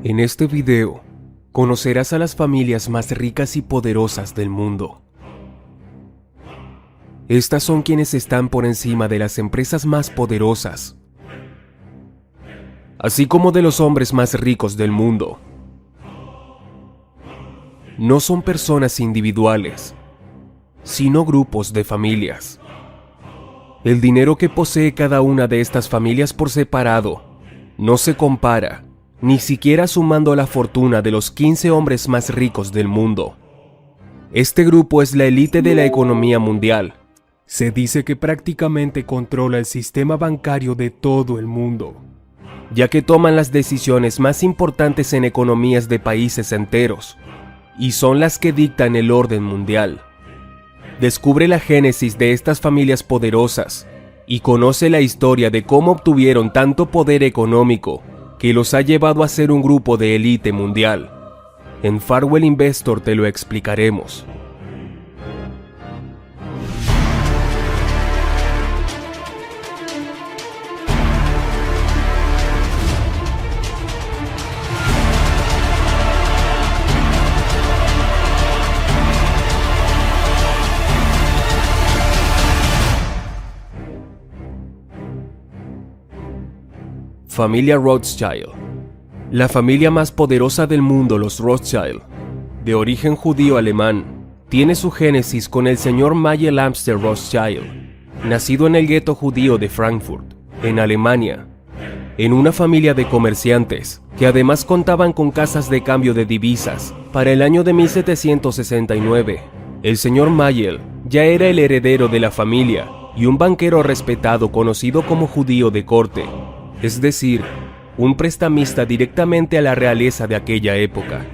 En este video, conocerás a las familias más ricas y poderosas del mundo. Estas son quienes están por encima de las empresas más poderosas, así como de los hombres más ricos del mundo. No son personas individuales, sino grupos de familias. El dinero que posee cada una de estas familias por separado no se compara, ni siquiera sumando la fortuna de los 15 hombres más ricos del mundo. Este grupo es la élite de la economía mundial. Se dice que prácticamente controla el sistema bancario de todo el mundo, ya que toman las decisiones más importantes en economías de países enteros, y son las que dictan el orden mundial. Descubre la génesis de estas familias poderosas y conoce la historia de cómo obtuvieron tanto poder económico que los ha llevado a ser un grupo de élite mundial. En Farwell Investor te lo explicaremos. Familia Rothschild. La familia más poderosa del mundo, los Rothschild, de origen judío-alemán, tiene su génesis con el señor Mayel Amster Rothschild, nacido en el gueto judío de Frankfurt, en Alemania, en una familia de comerciantes que además contaban con casas de cambio de divisas. Para el año de 1769, el señor Mayel ya era el heredero de la familia y un banquero respetado conocido como judío de corte, es decir, un prestamista directamente a la realeza de aquella época.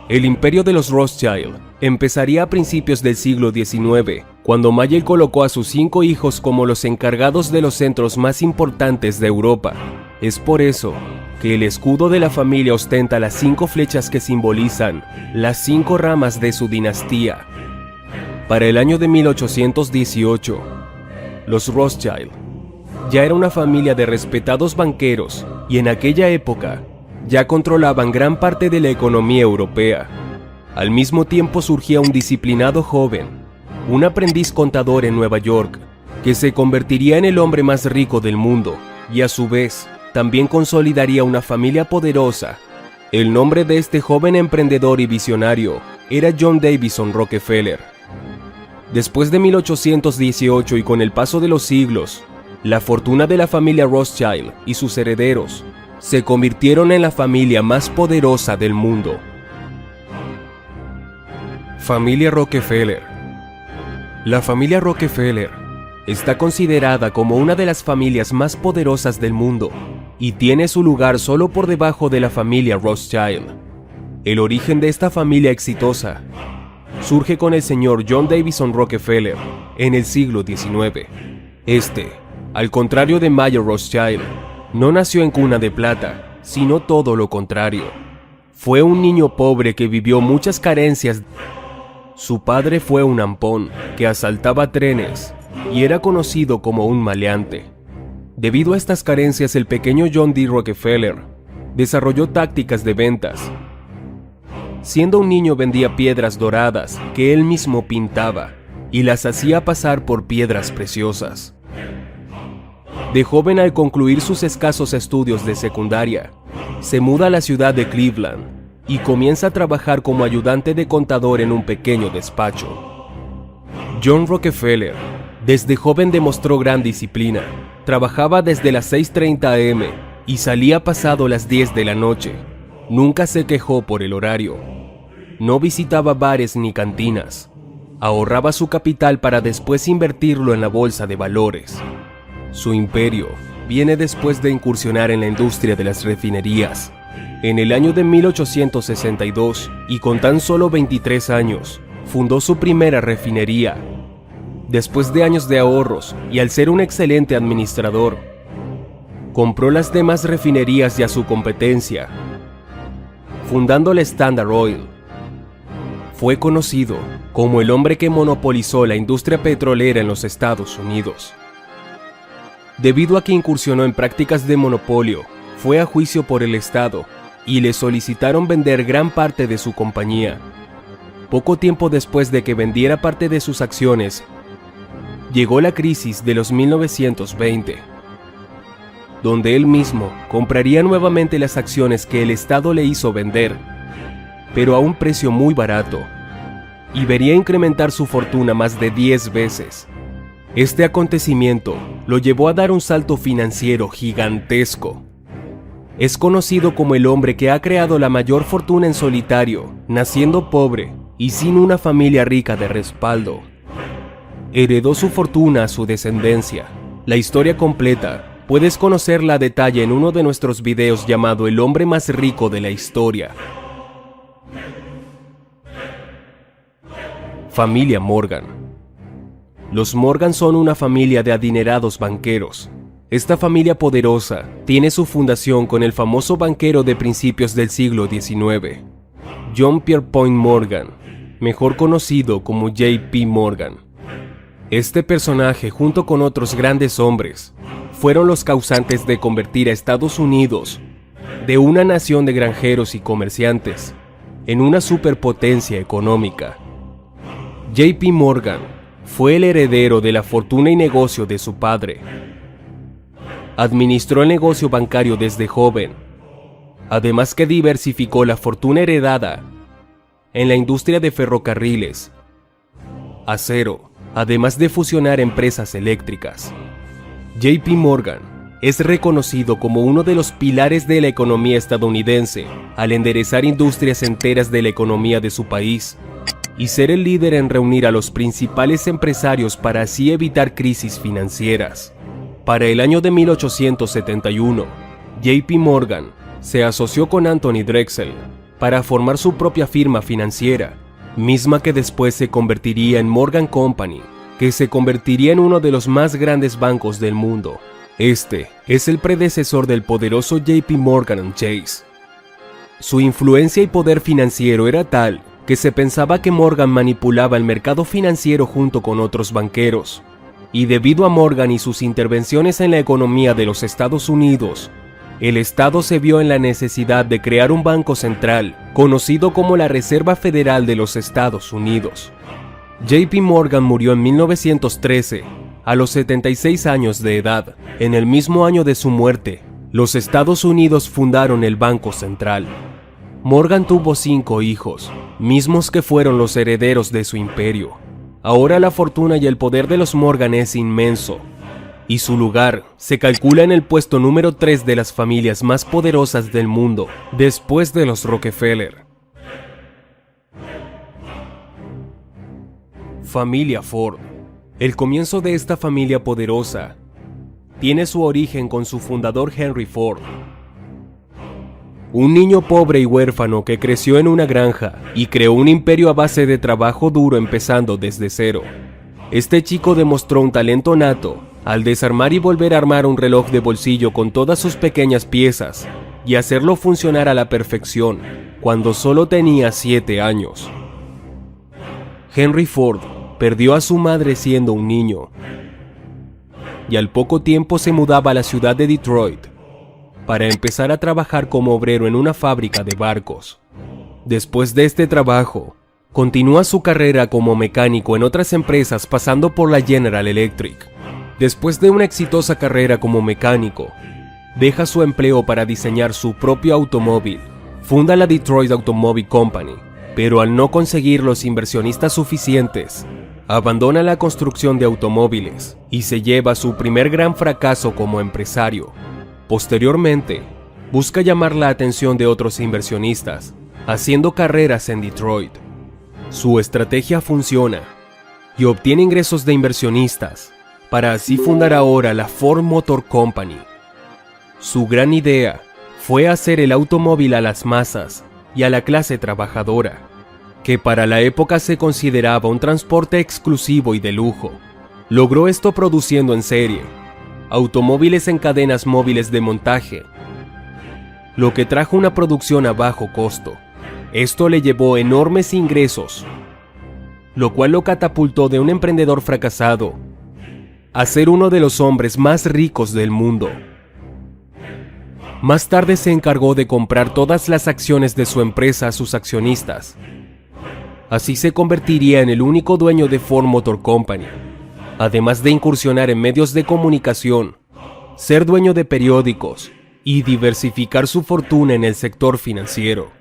El imperio de los Rothschild empezaría a principios del siglo XIX, cuando Mayel colocó a sus 5 hijos como los encargados de los centros más importantes de Europa. Es por eso que el escudo de la familia ostenta las 5 flechas que simbolizan las 5 ramas de su dinastía. Para el año de 1818, los Rothschild ya era una familia de respetados banqueros y en aquella época ya controlaban gran parte de la economía europea. Al mismo tiempo surgía un disciplinado joven, un aprendiz contador en Nueva York, que se convertiría en el hombre más rico del mundo y a su vez también consolidaría una familia poderosa. El nombre de este joven emprendedor y visionario era John Davison Rockefeller. Después de 1818 y con el paso de los siglos, la fortuna de la familia Rothschild y sus herederos se convirtieron en la familia más poderosa del mundo. Familia Rockefeller. La familia Rockefeller está considerada como una de las familias más poderosas del mundo y tiene su lugar solo por debajo de la familia Rothschild. El origen de esta familia exitosa surge con el señor John Davison Rockefeller en el siglo XIX. Al contrario de Mayel Rothschild, no nació en cuna de plata, sino todo lo contrario. Fue un niño pobre que vivió muchas carencias. Su padre fue un ampón que asaltaba trenes y era conocido como un maleante. Debido a estas carencias, el pequeño John D. Rockefeller desarrolló tácticas de ventas. Siendo un niño vendía piedras doradas que él mismo pintaba y las hacía pasar por piedras preciosas. De joven, al concluir sus escasos estudios de secundaria, se muda a la ciudad de Cleveland y comienza a trabajar como ayudante de contador en un pequeño despacho. John Rockefeller, desde joven demostró gran disciplina. Trabajaba desde las 6:30 am y salía pasado las 10 de la noche. Nunca se quejó por el horario. No visitaba bares ni cantinas. Ahorraba su capital para después invertirlo en la bolsa de valores. Su imperio viene después de incursionar en la industria de las refinerías. En el año de 1862, y con tan solo 23 años, fundó su primera refinería. Después de años de ahorros, y al ser un excelente administrador, compró las demás refinerías y a su competencia, fundando la Standard Oil. Fue conocido como el hombre que monopolizó la industria petrolera en los Estados Unidos. Debido a que incursionó en prácticas de monopolio, fue a juicio por el Estado y le solicitaron vender gran parte de su compañía. Poco tiempo después de que vendiera parte de sus acciones, llegó la crisis de los 1920, donde él mismo compraría nuevamente las acciones que el Estado le hizo vender, pero a un precio muy barato, y vería incrementar su fortuna más de 10 veces. Este acontecimiento lo llevó a dar un salto financiero gigantesco. Es conocido como el hombre que ha creado la mayor fortuna en solitario, naciendo pobre y sin una familia rica de respaldo. Heredó su fortuna a su descendencia. La historia completa puedes conocerla a detalle en uno de nuestros videos llamado El hombre más rico de la historia. Familia Morgan. Los Morgan son una familia de adinerados banqueros. Esta familia poderosa tiene su fundación con el famoso banquero de principios del siglo XIX, John Pierpont Morgan, mejor conocido como J.P. Morgan. Este personaje, junto con otros grandes hombres, fueron los causantes de convertir a Estados Unidos, de una nación de granjeros y comerciantes, en una superpotencia económica. J.P. Morgan fue el heredero de la fortuna y negocio de su padre. Administró el negocio bancario desde joven, además que diversificó la fortuna heredada en la industria de ferrocarriles, acero, además de fusionar empresas eléctricas. J.P. Morgan es reconocido como uno de los pilares de la economía estadounidense al enderezar industrias enteras de la economía de su país y ser el líder en reunir a los principales empresarios para así evitar crisis financieras. Para el año de 1871, J.P. Morgan se asoció con Anthony Drexel para formar su propia firma financiera, misma que después se convertiría en Morgan Company, que se convertiría en uno de los más grandes bancos del mundo. Este es el predecesor del poderoso J.P. Morgan Chase. Su influencia y poder financiero era tal que se pensaba que Morgan manipulaba el mercado financiero junto con otros banqueros. Y debido a Morgan y sus intervenciones en la economía de los Estados Unidos, el Estado se vio en la necesidad de crear un banco central, conocido como la Reserva Federal de los Estados Unidos. J.P. Morgan murió en 1913, a los 76 años de edad. En el mismo año de su muerte, los Estados Unidos fundaron el Banco Central. Morgan tuvo 5 hijos, mismos que fueron los herederos de su imperio. Ahora la fortuna y el poder de los Morgan es inmenso, y su lugar se calcula en el puesto número 3 de las familias más poderosas del mundo, después de los Rockefeller. Familia Ford. El comienzo de esta familia poderosa tiene su origen con su fundador Henry Ford, un niño pobre y huérfano que creció en una granja y creó un imperio a base de trabajo duro empezando desde cero. Este chico demostró un talento nato al desarmar y volver a armar un reloj de bolsillo con todas sus pequeñas piezas y hacerlo funcionar a la perfección cuando solo tenía 7 años. Henry Ford perdió a su madre siendo un niño y al poco tiempo se mudaba a la ciudad de Detroit para empezar a trabajar como obrero en una fábrica de barcos. Después de este trabajo, continúa su carrera como mecánico en otras empresas pasando por la General Electric. Después de una exitosa carrera como mecánico, deja su empleo para diseñar su propio automóvil. Funda la Detroit Automobile Company, pero al no conseguir los inversionistas suficientes, abandona la construcción de automóviles y se lleva su primer gran fracaso como empresario. Posteriormente, busca llamar la atención de otros inversionistas, haciendo carreras en Detroit. Su estrategia funciona y obtiene ingresos de inversionistas, para así fundar ahora la Ford Motor Company. Su gran idea fue hacer el automóvil a las masas y a la clase trabajadora, que para la época se consideraba un transporte exclusivo y de lujo. Logró esto produciendo en serie automóviles en cadenas móviles de montaje, lo que trajo una producción a bajo costo. Esto le llevó enormes ingresos, lo cual lo catapultó de un emprendedor fracasado a ser uno de los hombres más ricos del mundo. Más tarde se encargó de comprar todas las acciones de su empresa a sus accionistas. Así se convertiría en el único dueño de Ford Motor Company, además de incursionar en medios de comunicación, ser dueño de periódicos y diversificar su fortuna en el sector financiero.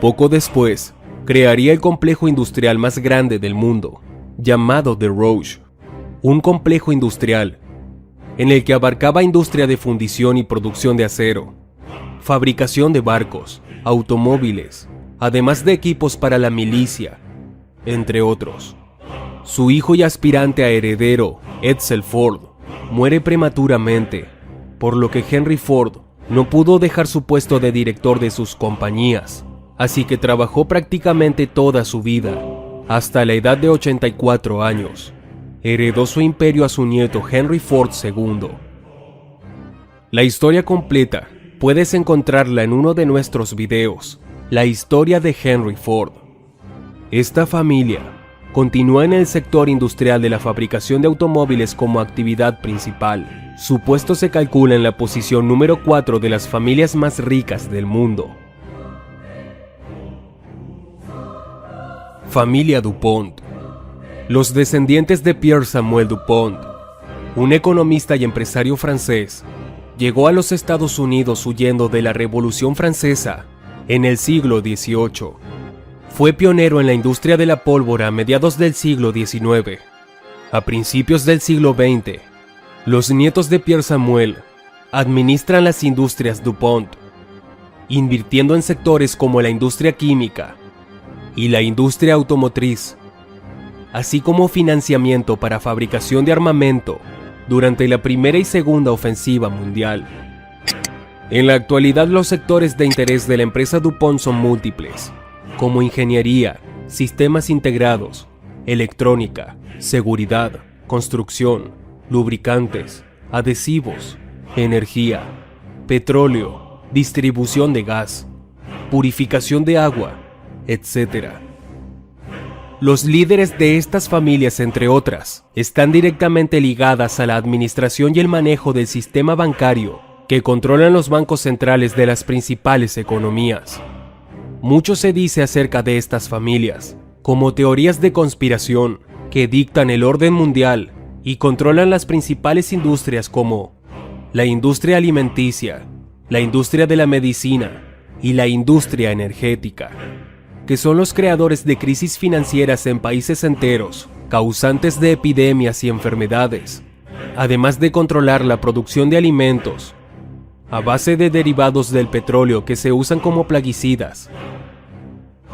Poco después, crearía el complejo industrial más grande del mundo, llamado The Rouge, un complejo industrial en el que abarcaba industria de fundición y producción de acero, fabricación de barcos, automóviles, además de equipos para la milicia, entre otros. Su hijo y aspirante a heredero, Edsel Ford, muere prematuramente, por lo que Henry Ford no pudo dejar su puesto de director de sus compañías, así que trabajó prácticamente toda su vida, hasta la edad de 84 años. Heredó su imperio a su nieto Henry Ford II. La historia completa puedes encontrarla en uno de nuestros videos, La historia de Henry Ford. Esta familia continúa en el sector industrial de la fabricación de automóviles como actividad principal. Su puesto se calcula en la posición número 4 de las familias más ricas del mundo. Familia DuPont. Los descendientes de Pierre Samuel DuPont, un economista y empresario francés, llegó a los Estados Unidos huyendo de la Revolución Francesa en el siglo XVIII. Fue pionero en la industria de la pólvora a mediados del siglo XIX. A principios del siglo XX, los nietos de Pierre Samuel administran las industrias DuPont, invirtiendo en sectores como la industria química y la industria automotriz, así como financiamiento para fabricación de armamento durante la Primera y Segunda Ofensiva Mundial. En la actualidad, los sectores de interés de la empresa DuPont son múltiples, como ingeniería, sistemas integrados, electrónica, seguridad, construcción, lubricantes, adhesivos, energía, petróleo, distribución de gas, purificación de agua, etc. Los líderes de estas familias, entre otras, están directamente ligadas a la administración y el manejo del sistema bancario que controlan los bancos centrales de las principales economías. Mucho se dice acerca de estas familias, como teorías de conspiración que dictan el orden mundial y controlan las principales industrias como la industria alimenticia, la industria de la medicina y la industria energética, que son los creadores de crisis financieras en países enteros, causantes de epidemias y enfermedades, además de controlar la producción de alimentos a base de derivados del petróleo que se usan como plaguicidas,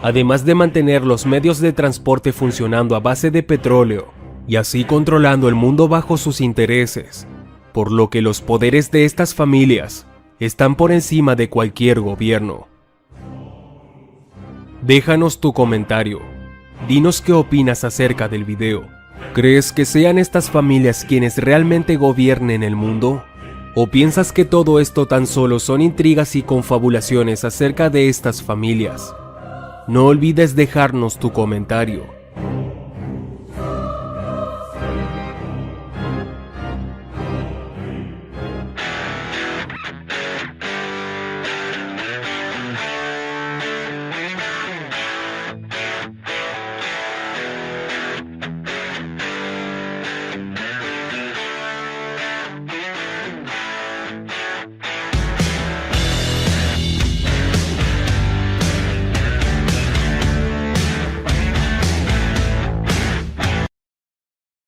además de mantener los medios de transporte funcionando a base de petróleo y así controlando el mundo bajo sus intereses, por lo que los poderes de estas familias están por encima de cualquier gobierno. Déjanos tu comentario. Dinos qué opinas acerca del video. ¿Crees que sean estas familias quienes realmente gobiernen el mundo? ¿O piensas que todo esto tan solo son intrigas y confabulaciones acerca de estas familias? No olvides dejarnos tu comentario.